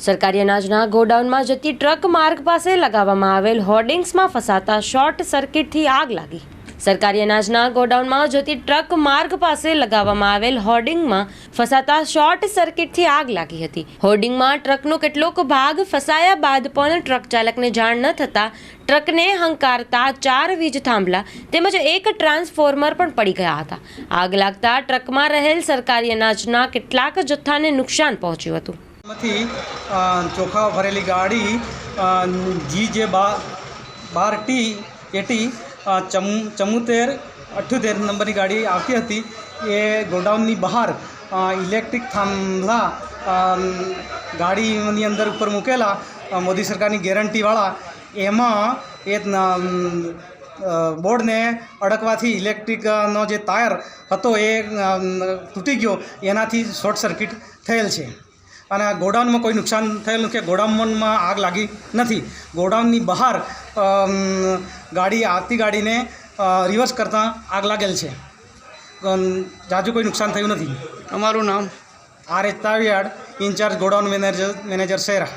સરકારી અનાજના ગોડાઉનમાં જતી ટ્રક માર્ગ પાસે લગાવવામાં આવેલ હોર્ડિંગ્સમાં ફસાતા શોર્ટ સર્કિટથી આગ લાગી। સરકારી અનાજના ગોડાઉનમાં જતી ટ્રક માર્ગ પાસે લગાવવામાં આવેલ હોર્ડિંગમાં ફસાતા શોર્ટ સર્કિટથી આગ લાગી હતી। હોર્ડિંગમાં ટ્રકનો કેટલોક ભાગ ફસાયા બાદ પણ ટ્રક ચાલકને જાણ ન થતાં ટ્રકને હંકારતા 4 વીજ થાંભલા તેમજ એક ટ્રાન્સફોર્મર પણ પડી ગયા હતા। આગ લાગતા ટ્રકમાં રહેલ સરકારી અનાજના કેટલાક જથ્થાને નુકસાન પહોંચ્યું હતું। ચોખા ભરેલી ગાડી GJ12T80 7478 નંબરની ગાડી આવતી હતી। એ ગોડાઉનની બહાર ઇલેક્ટ્રિક થાંભલા ગાડીની અંદર ઉપર મૂકેલા મોદી સરકારની ગેરંટીવાળા એમાં એ બોર્ડને અડકવાથી ઇલેક્ટ્રિકનો જે તાર હતો એ તૂટી ગયો, એનાથી શોર્ટ સર્કિટ થયેલ છે અને ગોડાઉનમાં કોઈ નુકસાન થયેલું કે ગોડાઉનમાં આગ લાગી નથી। ગોડાઉનની બહાર ગાડી આવતી ગાડીને રિવર્સ કરતાં આગ લાગેલ છે। જાજુ કોઈ નુકસાન થયું નથી। તમારું નામ? R.H. Taviyad, incharge godown manager Shehera.